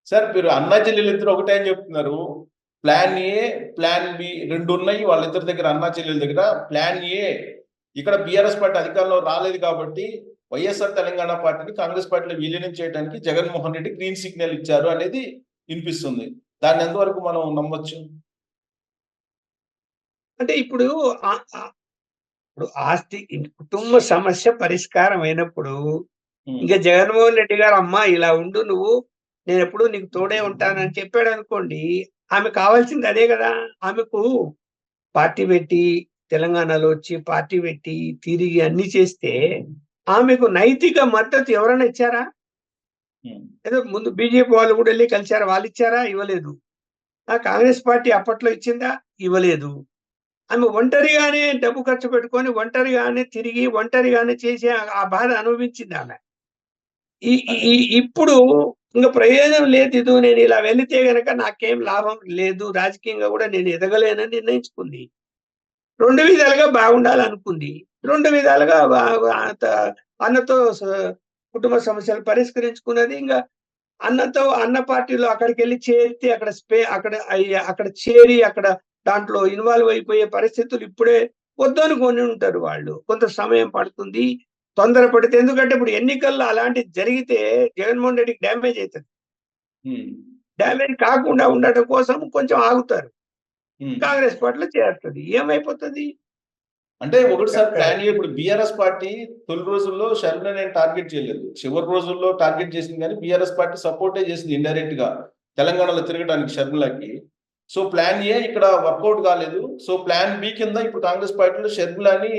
Sir మీరు అన్నా చెల్లెలు ఇద్దరు ఒకటే అని చెప్తున్నారు. ప్లాన్ ఏ, ప్లాన్ బి రెండు ఉన్నాయి వాళ్ళిద్దరి దగ్గర, అన్నా చెల్లెల దగ్గర. ప్లాన్ ఏ ఇక్కడ బీఆర్ఎస్ పార్టీ అధికారంలో రాలేదు కాబట్టి వైఎస్ఆర్ తెలంగాణ పార్టీని కాంగ్రెస్ పార్టీలో విలీనం చేయడానికి జగన్మోహన్ రెడ్డి గ్రీన్ సిగ్నల్ ఇచ్చారు అనేది వినిపిస్తుంది. దాన్ని ఎంతవరకు మనం నమ్మొచ్చు? అంటే ఇప్పుడు ఆస్తి కుటుంబ సమస్య పరిష్కారం అయినప్పుడు ఇంకా జగన్మోహన్ రెడ్డి గారు అమ్మా ఇలా ఉండు నువ్వు, నేను ఎప్పుడు నీకు తోడే ఉంటానని చెప్పాడు అనుకోండి, ఆమె కావాల్సింది అదే కదా. ఆమెకు పార్టీ పెట్టి తెలంగాణలో వచ్చి పార్టీ పెట్టి తిరిగి అన్ని చేస్తే ఆమెకు నైతిక మద్దతు ఎవరైనా ఇచ్చారా? ఏదో ముందు బీజేపీ వాళ్ళు కూడా వెళ్ళి కలిశారా? వాళ్ళు ఇచ్చారా? ఇవ్వలేదు. కాంగ్రెస్ పార్టీ అప్పట్లో ఇచ్చిందా? ఇవ్వలేదు. ఆమె ఒంటరిగానే డబ్బు ఖర్చు పెట్టుకొని ఒంటరిగానే తిరిగి ఒంటరిగానే చేసి ఆ బాధ అనుభవించింది ఆమె. ఇప్పుడు ఇంకా ప్రయోజనం లేదు, ఇది నేను ఇలా వెళితే గనక నాకేం లాభం లేదు, రాజకీయంగా కూడా నేను ఎదగలేనని నిర్ణయించుకుంది. 2 విధాలుగా బాగుండాలనుకుంది. 2 విధాలుగా అన్నతో కుటుంబ సమస్యలు పరిష్కరించుకున్నది. ఇంకా అన్న పార్టీలో అక్కడికెళ్ళి చేరితే అక్కడ చేరి అక్కడ దాంట్లో ఇన్వాల్వ్ అయిపోయే పరిస్థితులు ఇప్పుడే వద్దనుకొని ఉంటారు వాళ్ళు. కొంత సమయం పడుతుంది. తొందరపడితే, ఎందుకంటే ఇప్పుడు ఎన్నికల్లో అలాంటిది జరిగితే జగన్మోహన్ రెడ్డికి డ్యామేజ్ అవుతుంది. డ్యామేజ్ కాకుండా ఉండటం కోసం కొంచెం ఆగుతారు. కాంగ్రెస్ పార్టీలో చేరుతుంది. ఏమైపోతుంది అంటే ఒకటిసారి ప్లాన్ ఇప్పుడు బీఆర్ఎస్ పార్టీ తొలి రోజుల్లో షర్మిల నేను టార్గెట్ చేయలేదు, చివరి రోజుల్లో టార్గెట్ చేసింది. కానీ బీఆర్ఎస్ పార్టీ సపోర్టే చేసింది ఇండైరెక్ట్ గా తెలంగాణలో తిరగడానికి షర్మిలకి. సో ప్లాన్ ఏ ఇక్కడ వర్కౌట్ కాలేదు. సో ప్లాన్ బి కింద ఇప్పుడు కాంగ్రెస్ పార్టీలో షర్మిలని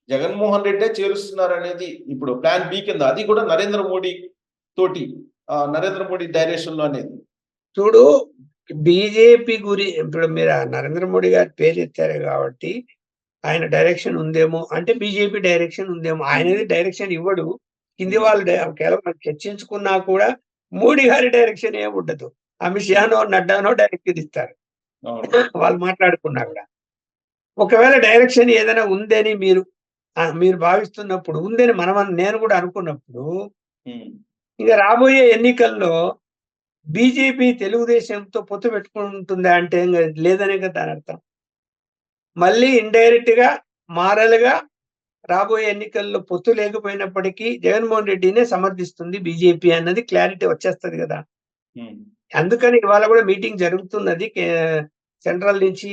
జగన్మోహన్ రెడ్డే చేరుస్తున్నారు అనేది ఇప్పుడు ప్లాన్ బి కింద, అది కూడా నరేంద్ర మోడీ తోటి, నరేంద్ర మోడీ డైరెక్షన్ లో అనేది. చూడు, బీజేపీ ఇప్పుడు మీరు నరేంద్ర మోడీ గారి పేరు ఎత్తారు కాబట్టి ఆయన డైరెక్షన్ ఉందేమో అంటే బీజేపీ డైరెక్షన్ ఉందేమో. ఆయనది డైరెక్షన్ ఇవ్వడు. కింది వాళ్ళు కేవలం చర్చించుకున్నా కూడా మోడీ గారి డైరెక్షన్ ఏమి ఉండదు. అమిత్ షానో నడ్డానో డైరెక్షన్ ఇస్తారు వాళ్ళు మాట్లాడుకున్నా కూడా. ఒకవేళ డైరెక్షన్ ఏదైనా ఉందని మీరు భావిస్తున్నప్పుడు, ఉందని నేను కూడా అనుకున్నప్పుడు, ఇంకా రాబోయే ఎన్నికల్లో బీజేపీ తెలుగుదేశంతో పొత్తు పెట్టుకుంటుందా అంటే లేదనే కదా దాని అర్థం. మళ్ళీ ఇండైరెక్ట్ గా మారలుగా రాబోయే ఎన్నికల్లో పొత్తు లేకపోయినప్పటికీ జగన్మోహన్ రెడ్డినే సమర్థిస్తుంది బీజేపీ అన్నది క్లారిటీ వచ్చేస్తుంది కదా. అందుకని ఇవాళ కూడా మీటింగ్ జరుగుతున్నది. సెంట్రల్ నుంచి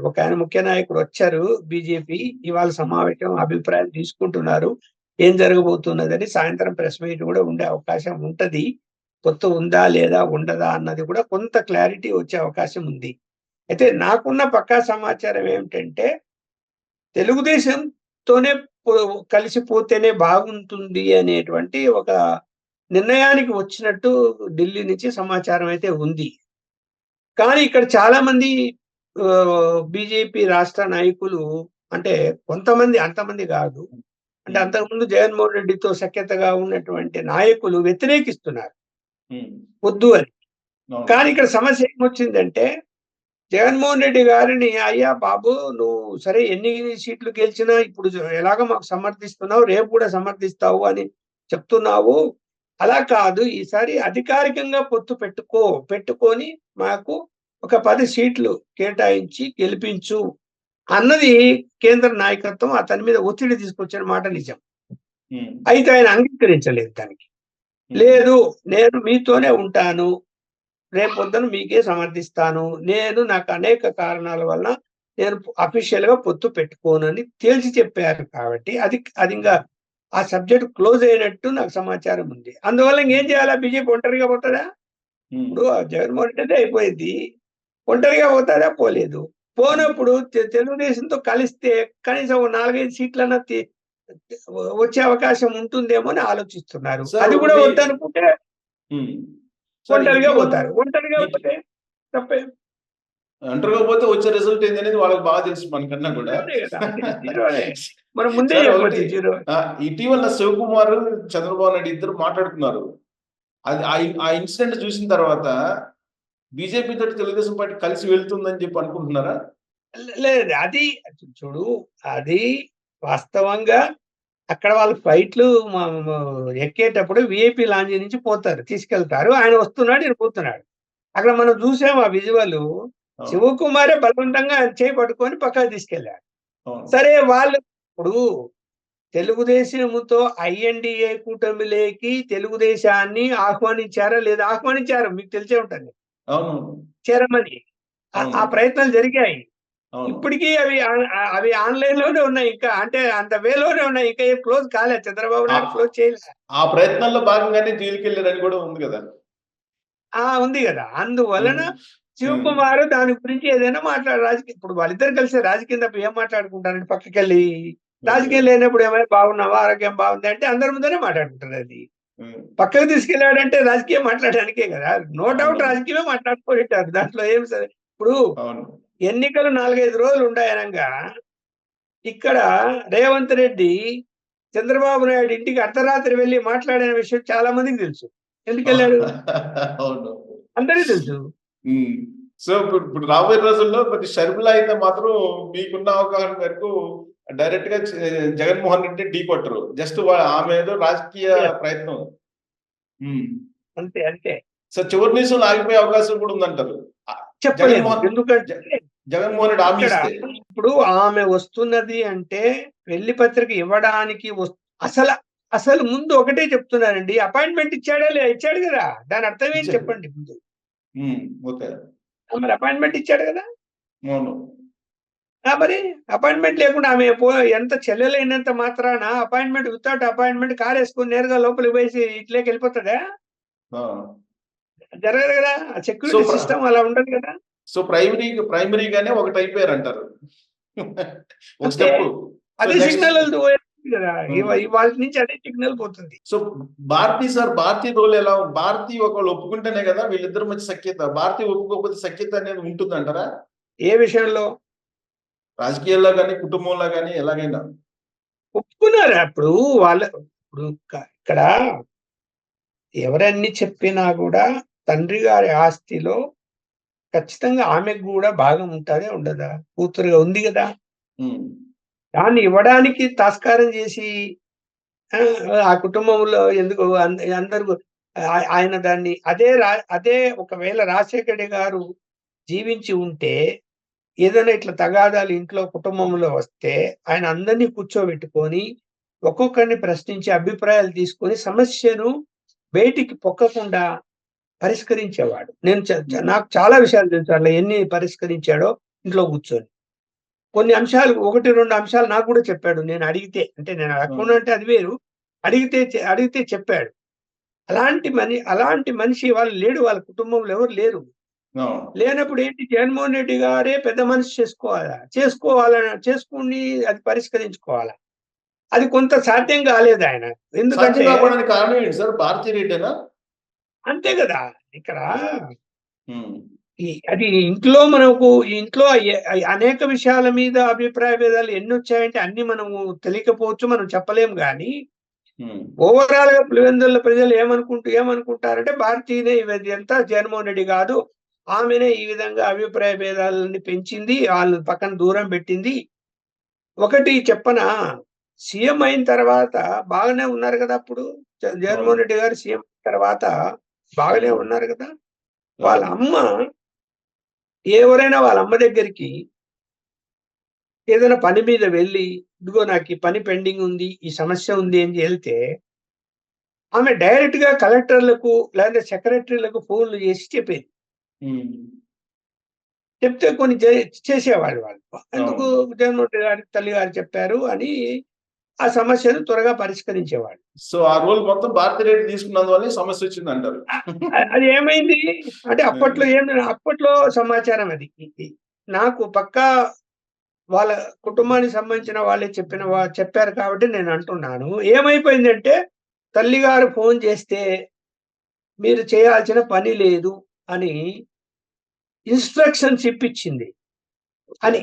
ఒక ఆయన ముఖ్య నాయకుడు వచ్చారు బీజేపీ. ఇవాళ సమావేశం అభిప్రాయం తీసుకుంటున్నారు ఏం జరగబోతున్నదని. సాయంత్రం ప్రెస్ మీట్ కూడా ఉండే అవకాశం ఉంటది. పొత్తు ఉందా లేదా ఉండదా అన్నది కూడా కొంత క్లారిటీ వచ్చే అవకాశం ఉంది. అయితే నాకున్న పక్కా సమాచారం ఏమిటంటే తెలుగుదేశంతోనే కలిసిపోతేనే బాగుంటుంది అనేటువంటి ఒక నిర్ణయానికి వచ్చినట్టు ఢిల్లీ నుంచి సమాచారం అయితే ఉంది. కానీ ఇక్కడ చాలా మంది బీజేపీ రాష్ట్ర నాయకులు, అంటే కొంతమంది, అంతమంది కాదు, అంటే అంతకుముందు జగన్మోహన్ రెడ్డితో సఖ్యతగా ఉన్నటువంటి నాయకులు వ్యతిరేకిస్తున్నారు వద్దు అని. కానీ ఇక్కడ సమస్య ఏమొచ్చిందంటే జగన్మోహన్ రెడ్డి గారిని, అయ్యా బాబు నువ్వు సరే ఎన్ని సీట్లు గెలిచినా ఇప్పుడు ఎలాగో మాకు సమర్థిస్తున్నావు, రేపు కూడా సమర్థిస్తావు అని చెప్తున్నావు. అలా కాదు, ఈసారి అధికారికంగా పొత్తు పెట్టుకొని మాకు ఒక 10 సీట్లు కేటాయించి గెలిపించు అన్నది కేంద్ర నాయకత్వం అతని మీద ఒత్తిడి తీసుకొచ్చిన మాట నిజం. అయితే ఆయన అంగీకరించలేదు దానికి. లేదు, నేను మీతోనే ఉంటాను, రేపొద్దున మీకే సమర్థిస్తాను, నాకు అనేక కారణాల వల్ల నేను అఫీషియల్ గా పొత్తు పెట్టుకోనని తేల్చి చెప్పారు. కాబట్టి అది ఇంకా ఆ సబ్జెక్ట్ క్లోజ్ అయినట్టు నాకు సమాచారం ఉంది. అందువల్ల ఇంకేం చేయాలా? బీజేపీ ఒంటరిగా పోతుందా? ఇప్పుడు జగన్మోహన్ రెడ్డి అయిపోయింది, ఒంటరిగా పోతారా? పోలేదు. పోనప్పుడు తెలుగుదేశంతో కలిస్తే కనీసం 4-5 సీట్లన్నా వచ్చే అవకాశం ఉంటుందేమో అని ఆలోచిస్తున్నారు. అది కూడా వద్దనుకుంటే ఒంటరిగా పోతారు. ఒంటరిగా పోతే తప్పే. ఒంటరిగా పోతే వచ్చే రిజల్ట్ ఏంటనేది వాళ్ళకి బాగా తెలుసు మనకన్నా కూడా. మనం ముందే ఇటీవల శివకుమార్, చంద్రబాబు నాయుడు ఇద్దరు మాట్లాడుకున్నారు. అది ఆ ఇన్సిడెంట్ చూసిన తర్వాత బీజేపీ తోటి తెలుగుదేశం పార్టీ కలిసి వెళ్తుందని చెప్పి అనుకుంటున్నారా? లేదు, అది చూడు, అది వాస్తవంగా అక్కడ వాళ్ళు ఫ్లైట్లు ఎక్కేటప్పుడు విఐపి లాంజ్ నుంచి పోతారు, తీసుకెళ్తారు. ఆయన వస్తున్నాడు, ఈయన పోతున్నాడు. అక్కడ మనం చూసాం ఆ విజువల్. అవును. శివకుమారే బలవంతంగా ఆయన చేయి పట్టుకొని పక్కకు తీసుకెళ్ళాడు. అవును. సరే వాళ్ళు ఇప్పుడు తెలుగుదేశంతో ఐఎన్‌డీఏ కూటమిలోకి తెలుగుదేశాన్ని ఆహ్వానించారా లేదా? ఆహ్వానించారు. మీకు తెలిసే ఉంటుంది. అవును. చేరమని. ఆ అవును. ప్రయత్నాలు జరిగాయి. అవును. ఇప్పటికీ అవి ఆన్‌లైన్ లోనే ఉన్నాయి. ఇంకా అంటే అంత వేలోనే ఉన్నాయి. ఇంకా ఏం క్లోజ్ కాలేదు. చంద్రబాబు నాయుడు క్లోజ్ చేయలే. ఆ ప్రయత్నంలో భాగంగానే జైలుకెళ్లారని కూడా ఉంది కదా. ఉంది గదా! అందువలన హ్మ్. హ్మ్. శివకుమార్ దాని గురించి ఏదైనా ఇప్పుడు వాళ్ళిద్దరు కలిసి రాజకీయం తప్ప ఏం మాట్లాడుకుంటారండి పక్కకెళ్ళి. ఓకే. రాజకీయం లేనప్పుడు ఏమైనా బాగున్నావా? ఆరోగ్యం బాగుందా? అంటే అందరి ముందరే మాట్లాడుకుంటారు అది. హ్మ్. పక్కకు తీసుకెళ్ళాడంటే రాజకీయం మాట్లాడడానికే గదా! నో డౌట్ అవునవును. రాజకీయమే మాట్లాడుకుంటారు. దాంట్లో ఏం సరే ఇప్పుడు అవును. ఎన్నికలు 4, 5 రోజులు ఉండాయనంగా ఇక్కడ రేవంత్ రెడ్డి చంద్రబాబు నాయుడు ఇంటికి అర్ధరాత్రి వెళ్లి మాట్లాడిన విషయం చాలా మందికి తెలుసు. ఎందుకెళ్ళాడు? అవును. అందరికీ తెలుసు. హ్మ్. సో, ఇప్పుడు ఇప్పుడు రాబోయే రోజుల్లో మరి షర్మిల అయితే మాత్రం మీకున్న అవగాహన మేరకు డైరెక్ట్‌గా జగన్మోహన్ రెడ్డి ఢీకొట్టరు. జస్ట్ ఆమె ఏదో రాజకీయ యెస్. ప్రయత్నం. హ్మ్. అంతే. అంతే. సో, చివరి నిమిషంలో ఆగిపోయే అవకాశం కూడా ఉందంటారు. చెప్పలేము. జగన్మోహన్ జ ఎందుకంటే జగన్మోహన్ రెడ్డి హామీ ఇక్కడ ఇస్తే. ఇప్పుడు ఆమె వస్తున్నది అంటే పెళ్లి పత్రిక ఇవ్వడానికి అసల అసలు ముందు ఒకటే చెప్తున్నానండి. అపాయింట్‌మెంట్ ఇచ్చాడు గదా! దాని అర్థం ఏంటి ఇచ్చారు. చెప్పండి ముందు? హ్మ్. ఓకే. మరి అపాయింట్‌మెంట్ ఇచ్చాడు గదా! అవును. మరి అపాయింట్‌మెంట్ లేకుండా ఆమె ఎంత చెల్లెలైనంత మాత్రాన వితౌట్ అపాయింట్‌మెంట్ కారేసుకొని నేరుగా లోపలికి పోయేసి ఇంట్లోకెళ్ళిపోతదా? ఆ! జరగదు గదా! ఆ సో, సెక్యూరిటీ సిస్టమ్ అలా ఉండదు గదా! సో, ప్రైమరీగానే ఒకటైపోయారంటారు. ఒక అంతే. స్టెప్పు. సో, అదే నెక్స్ట్ సిగ్నల్ పోతుంది గదా! హ్మ్. ఇవాల్టి నుంచి అదే సిగ్నల్ పోతుంది. సో, భారతి రోల్ ఎలా భారతి ఒకవేళ ఒప్పుకుంటేనే కదా వీళ్ళిద్దరి మధ్య సఖ్యత. భారతి ఒప్పుకోకపోతే సఖ్యత అనేది ఉంటుందంటారా? ఏ విషయంలో? రాజకీయాల్లో గాని, కుటుంబంలో గాని ఎలాగైనా? ఒప్పుకున్నారా? ఇప్పుడు ఇక్కడ ఎవరన్ని చెప్పినా గూడా తండ్రి గారి ఆస్తిలో ఖచ్చితంగా ఆమెకు గూడా భాగం ఉంటదా? ఉండదా? కూతురుగా ఉంది గదా! హ్మ్. దాన్ని ఇవ్వడానికి తాత్కారం జేసి ఆ కుటుంబంలో ఎందుకు అందరూ ఆయన దాన్ని అదే ఒకవేళ రాజశేఖర రెడ్డి గారు జీవించి ఉంటే ఏదైనా ఇట్లా తగాదాలు ఇంట్లో కుటుంబంలో వస్తే ఆయన అందరినీ కూర్చోబెట్టుకొని ఒక్కొక్కరిని ప్రశ్నించి అభిప్రాయాలు తీసుకొని సమస్యను బయటికి పొక్కకుండా పరిష్కరించేవాడు. నేను నాకు చాలా విషయాలు తెలుసు అట్లా ఎన్ని పరిష్కరించాడో ఇంట్లో కూర్చొని. కొన్ని అంశాలు 1, 2 అంశాలు నాకు కూడా చెప్పాడు. నేను అడిగితే. అంటే నేను హ్మ్. అడగకుండా అంటే అది వేరు. అడిగితే చెప్పాడు. అలాంటి మనిషి ఇవాళ లేడు. వాళ్ళ కుటుంబంలో ఎవరు లేరు. అవును. లేనప్పుడు ఏంటి జగన్మోహన్ రెడ్డి గారే పెద్ద మనిషి చేసుకొని అది పరిష్కరించుకోవాలా. అది కొంత సాధ్యం కాలేదాయన. సాధ్యం ఎందుకంటే కాకపోవడానికి కారణం ఏంటి సార్? భారతి రెడ్డేనా? అంతే గదా! ఇక్కడ హ్మ్. అది ఇంట్లో అనేక విషయాల మీద అభిప్రాయ భేదాలు ఎన్నొచ్చాయంటే అన్ని మనము తెలియకపోవచ్చు. మనం చెప్పలేం గానీ, హ్మ్. ఓవరాల్‌గా పులివెందుల ప్రజలు ఏమనుకుంటారంటే భారతీయనే ఇదంతా జగన్మోహన్ రెడ్డి గాదు. ఆమెనే ఈ విధంగా అభిప్రాయ భేదాలని పెంచింది. ఆళ్ళని పక్కన దూరం పెట్టింది. ఒకటి చెప్పనా? సీఎం అయిన తర్వాత బాగానే ఉన్నారు గదా! అప్పుడు. అవును. జగన్మోహన్ రెడ్డి గారు సీఎం తర్వాత బాగానే హ్మ్. ఉన్నారు గదా! వాళ్ళ అవును. అమ్మ ఎవరైనా వాళ్ళ అమ్మ దగ్గరికి ఏదైనా పని మీద వెళ్లి, ఇదిగో నాకు ఈ పని పెండింగ్ ఉంది. ఈ సమస్య ఉంది అని ఎళ్తే, ఆమె డైరెక్ట్‌గా కలెక్టర్‌లకు లేదంటే సెక్రటరీలకు ఫోన్‌లు చేసి చెప్పేది. హ్మ్. చెప్తే కొన్ని చేసేవాళ్ళు వాళ్ళు. ఎందుకు అవును. జగన్మోహన్ రెడ్డి గారి తల్లిగారు చెప్పారు అని ఆ సమస్యను త్వరగా పరిష్కరించేవాళ్ళు. సో, ఆ రోల్ మొత్తం భారతి రెడ్డి తీసుకున్నందువల్లే సమస్యొచ్చిందంటారు. అది ఏమైంది? అంటే హ్మ్. అప్పట్లో సమాచారం అది. నాకు పక్కా వాళ్ళ కుటుంబానికి సంబంధించిన వాళ్ళే చెప్పారు కాబట్టి నేను అంటున్నాను. ఏమైపోయిందంటే తల్లిగారు ఫోను చేస్తే మీరు చేయాల్సిన పని లేదు అని ఇన్‌స్ట్రక్షన్స్ ఇప్పిచ్చింది ఓకే. అని.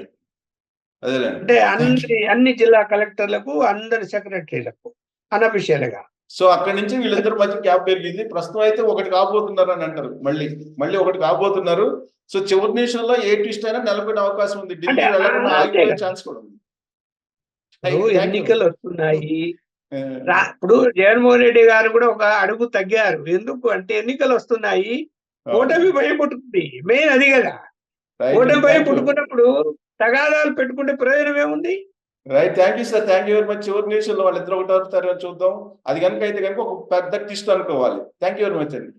అదేలెండి. అంటే థాంక్ యూ. అన్ని జిల్లా కలెక్టర్‌లకు, అందరి సెక్రటరీలకు అనఫిషియల్‌గా. సో, అక్కడి నుంచి వీళ్ళిద్దరి మధ్య గ్యాప్ పెరిగింది. ప్రస్తుతం అయితే ఒకటి కాబోతున్నారని అంటారు మళ్ళీ. మళ్ళీ ఒకటి కాబోతున్నారు. సో, చివరి నిమిషంలో ఏ ట్విస్ట్ అయినా నెలకొనే అవకాశం ఉంది. అంటే ఢిల్లీ వెళ్ళకుండా అంతే ఆగిపోయే కదా! ఛాన్స్ కూడా ఉంది. ఇప్పుడు థాంక్ యూ. ఎన్నికలొస్తున్నాయి. ఇప్పుడు జగన్మోహన్ రెడ్డి గారు కూడా ఒక అడుగు తగ్గారు. ఎందుకు అంటే ఎన్నికలు వస్తున్నాయి, ఓటమి భయం పుట్టుకుంది. మెయిన్ అది కదా. రైట్ ఓటమి అండి. భయం థ్యాంక్ యూ. పుట్టుకున్నప్పుడు తగాదాలు పెట్టుకుంటే ప్రయోజనం ఏముంది? Right. Thank you sir. Thank you very much. చివరి నిమిషంలో వాళ్ళిద్దరు ఒకటి అవుతారో చూద్దాం. అది కనుక అయితే కనుక ఒక పెద్ద ట్విస్ట్ అనుకోవాలి. థ్యాంక్ యూ వెరీ మచ్ అండి.